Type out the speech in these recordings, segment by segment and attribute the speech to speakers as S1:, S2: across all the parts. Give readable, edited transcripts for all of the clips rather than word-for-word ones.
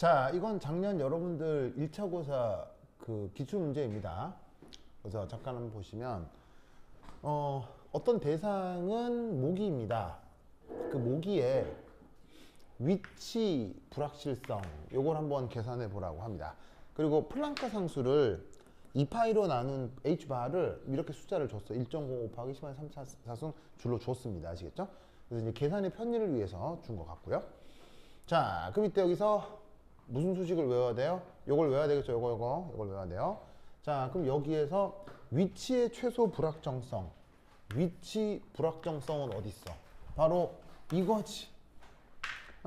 S1: 자, 이건 작년 여러분들 1차 고사 그 기출 문제입니다. 그래서 잠깐 한번 보시면 어떤 대상은 모기입니다. 그 모기의 위치 불확실성 요걸 한번 계산해 보라고 합니다. 그리고 플랑크 상수를 2파이로 나눈 h바를 이렇게 숫자를 줬어. 1.5 곱하기 10의 3차승 줄로 줬습니다. 아시겠죠? 그래서 이제 계산의 편의를 위해서 준 것 같고요. 자, 그럼 이때 여기서 무슨 수식을 외워야 돼요? 요걸 외워야 되겠죠? 요걸 외워야 돼요. 자, 그럼 여기에서 위치의 최소 불확정성. 위치 불확정성은 어디 있어? 바로 이거지.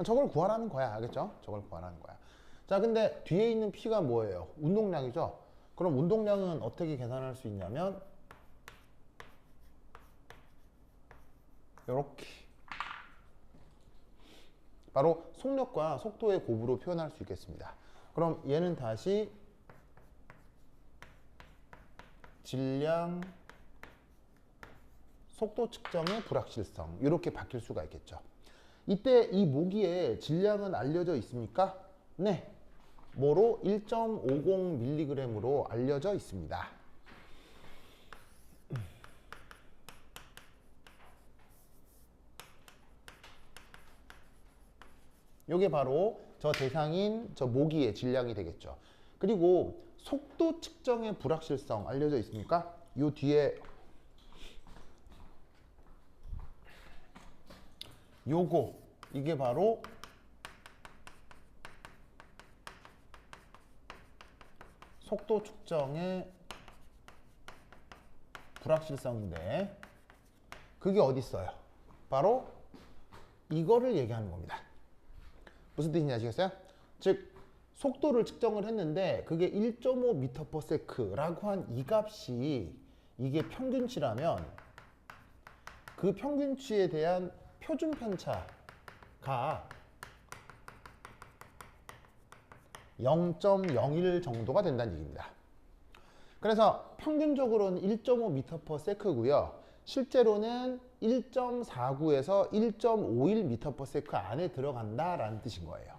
S1: 저걸 구하라는 거야. 알겠죠? 저걸 구하라는 거야. 자, 근데 뒤에 있는 P가 뭐예요? 운동량이죠? 그럼 운동량은 어떻게 계산할 수 있냐면 요렇게 바로 속력과 속도의 곱으로 표현할 수 있겠습니다. 그럼 얘는 다시 질량, 속도 측정의 불확실성 이렇게 바뀔 수가 있겠죠. 이때 이 모기의 질량은 알려져 있습니까? 네. 뭐로? 1.50mg으로 알려져 있습니다. 요게 바로 저 대상인 저 모기의 질량이 되겠죠. 그리고 속도 측정의 불확실성 알려져 있습니까? 요 뒤에 요거 이게 바로 속도 측정의 불확실성인데 그게 어디 있어요? 바로 이거를 얘기하는 겁니다. 무슨 뜻인지 아시겠어요? 즉 속도를 측정을 했는데 그게 1.5m/s라고 한 이 값이 이게 평균치라면 그 평균치에 대한 표준 편차가 0.01 정도가 된다는 얘기입니다. 그래서 평균적으로는 1.5m/s고요. 실제로는 1.49에서 1.51m/s 안에 들어간다라는 뜻인 거예요.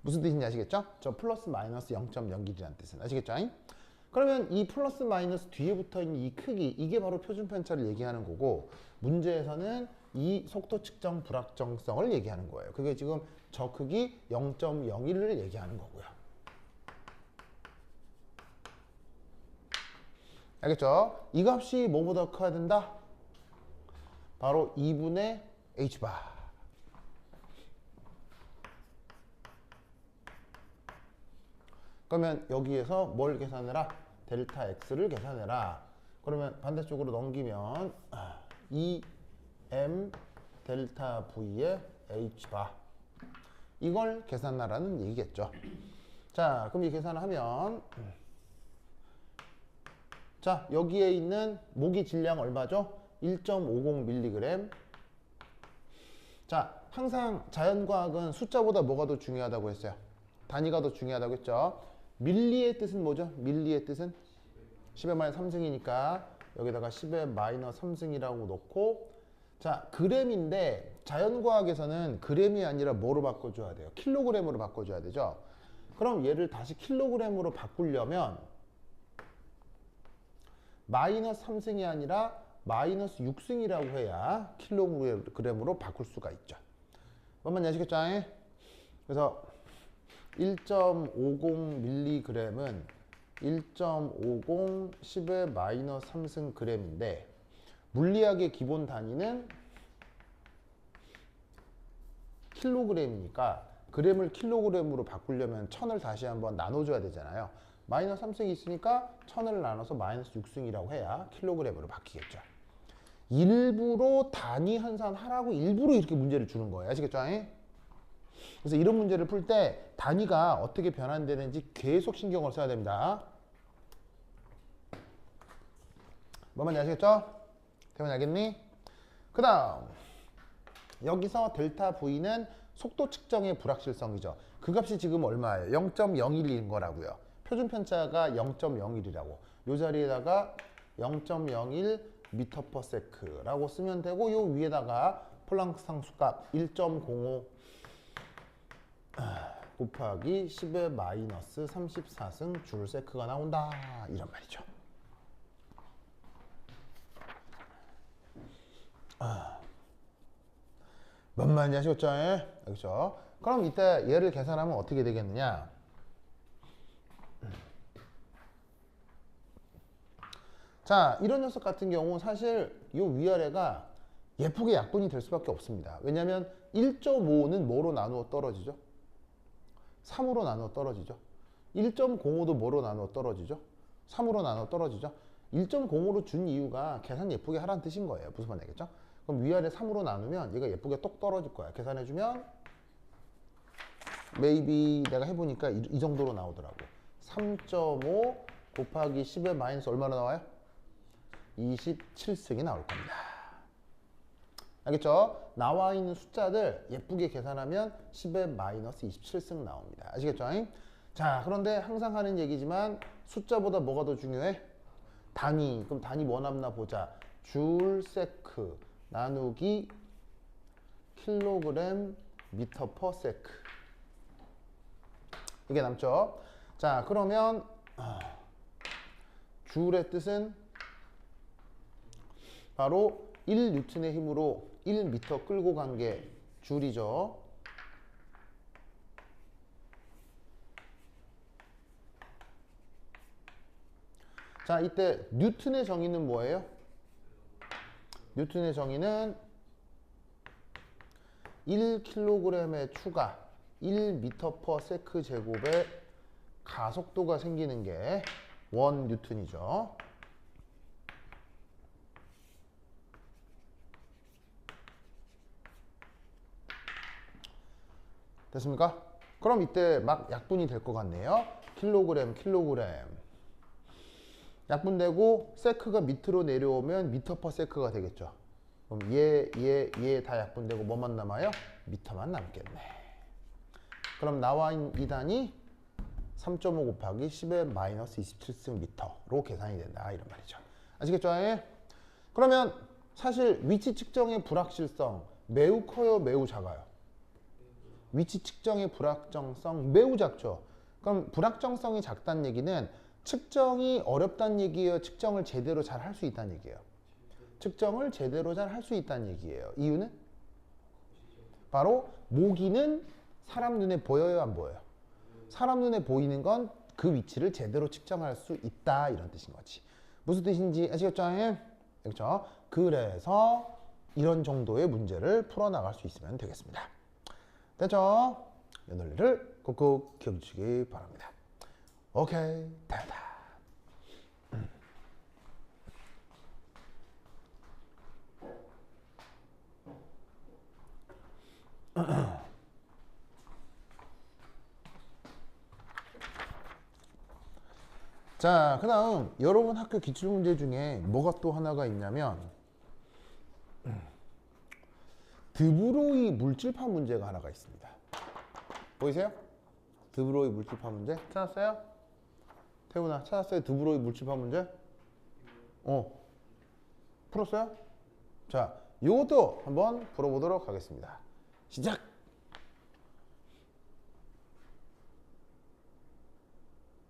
S1: 무슨 뜻인지 아시겠죠? 저 플러스 마이너스 0.01이라는 뜻은 아시겠죠? 그러면 이 플러스 마이너스 뒤에 붙어있는 이 크기 이게 바로 표준 편차를 얘기하는 거고 문제에서는 이 속도 측정 불확정성을 얘기하는 거예요. 그게 지금 저 크기 0.01을 얘기하는 거고요. 알겠죠? 이 값이 뭐보다 커야 된다? 바로 2분의 h바. 그러면 여기에서 뭘 계산해라? 델타 x를 계산해라. 그러면 반대쪽으로 넘기면 2m 델타 v의 h바. 이걸 계산하라는 얘기겠죠. 자, 그럼 이 계산을 하면 자, 여기에 있는 모기 질량 얼마죠? 1.50mg. 자, 항상 자연과학은 숫자보다 뭐가 더 중요하다고 했어요? 단위가 더 중요하다고 했죠. 밀리의 뜻은 뭐죠? 밀리의 뜻은 10의 마이너스 3승이니까 여기다가 10의 마이너스 3승이라고 놓고 자, 그램인데 자연과학에서는 그램이 아니라 뭐로 바꿔줘야 돼요? 킬로그램으로 바꿔줘야 되죠. 그럼 얘를 다시 킬로그램으로 바꾸려면 마이너스 3승이 아니라 마이너스 6승이라고 해야 킬로그램으로 바꿀 수가 있죠. 뭔 아시겠죠? 그래서 1.50mg은 1.50 10의 마이너스 3승 g인데 물리학의 기본 단위는 킬로그램이니까 그램을 킬로그램으로 바꾸려면 1000을 다시 한번 나눠줘야 되잖아요. 마이너스 3승이 있으니까 1000을 나눠서 마이너스 6승이라고 해야 킬로그램으로 바뀌겠죠. 일부러 단위 환산하라고 일부러 이렇게 문제를 주는 거예요. 아시겠죠? 그래서 이런 문제를 풀 때 단위가 어떻게 변환되는지 계속 신경을 써야 됩니다. 뭐만 아시겠죠? 태훈이 알겠니? 그 다음 여기서 델타 V는 속도 측정의 불확실성이죠. 그 값이 지금 얼마예요? 0.01인 거라고요. 표준 편차가 0.01이라고. 이 자리에다가 0.01m/s라고 쓰면 되고 요 위에다가 플랑크 상수값 1.05 곱하기 10의 마이너스 34승 줄 세크가 나온다. 이런 말이죠. 뭔 말인지 아시겠죠? 알겠죠? 그럼 이때 얘를 계산하면 어떻게 되겠느냐? 자, 이런 녀석 같은 경우 사실 이 위아래가 예쁘게 약분이 될 수밖에 없습니다. 왜냐하면 1.5는 뭐로 나누어 떨어지죠? 3으로 나누어 떨어지죠. 1.05도 뭐로 나누어 떨어지죠? 3으로 나누어 떨어지죠. 1.05로 준 이유가 계산 예쁘게 하라는 뜻인 거예요. 무슨 말인지 알겠죠? 그럼 위아래 3으로 나누면 얘가 예쁘게 똑 떨어질 거야. 계산해주면 maybe 내가 해보니까 이 정도로 나오더라고. 3.5 곱하기 10의 마이너스 얼마나 나와요? 27승이 나올 겁니다. 알겠죠? 나와 있는 숫자들 예쁘게 계산하면 10의 마이너스 27승 나옵니다. 아시겠죠? 자, 그런데 항상 하는 얘기지만 숫자보다 뭐가 더 중요해? 단위. 그럼 단위 뭐 남나 보자. 줄 세크 나누기 킬로그램 미터 퍼 세크. 이게 남죠? 자, 그러면 줄의 뜻은 바로 1뉴턴의 힘으로 1m 끌고 간 게 줄이죠. 자, 이때 뉴턴의 정의는 뭐예요? 뉴턴의 정의는 1kg의 추가 1m per 세크 제곱의 가속도가 생기는 게 1뉴턴이죠. 됐습니까? 그럼 이때 막 약분이 될 것 같네요. 킬로그램. 약분되고 세크가 밑으로 내려오면 미터 퍼 세크가 되겠죠. 그럼 얘 다 약분되고 뭐만 남아요? 미터만 남겠네. 그럼 나와 있는 이 단위 3.5 곱하기 10의 마이너스 27승 미터로 계산이 된다. 이런 말이죠. 아시겠죠? 그러면 사실 위치 측정의 불확실성 매우 커요? 매우 작아요? 위치 측정의 불확정성 매우 작죠. 그럼 불확정성이 작다는 얘기는 측정이 어렵다는 얘기예요? 측정을 제대로 잘 할 수 있다는 얘기예요? 측정을 제대로 잘 할 수 있다는 얘기예요. 이유는? 바로 모기는 사람 눈에 보여요? 안 보여요? 사람 눈에 보이는 건 그 위치를 제대로 측정할 수 있다. 이런 뜻인 거지. 무슨 뜻인지 아시겠죠? 그렇죠? 그래서 이런 정도의 문제를 풀어나갈 수 있으면 되겠습니다. 됐죠? 이 논리를 꾹꾹 기억주시기 바랍니다. 오케이, 됐다. 자, 그 다음 여러분 학교 기출문제 중에 뭐가 또 하나가 있냐면 드브로이 물질파 문제가 하나가 있습니다. 보이세요? 드브로이 물질파 문제 찾았어요? 태훈아 찾았어요? 드브로이 물질파 문제? 풀었어요? 자, 이것도 한번 풀어보도록 하겠습니다. 시작!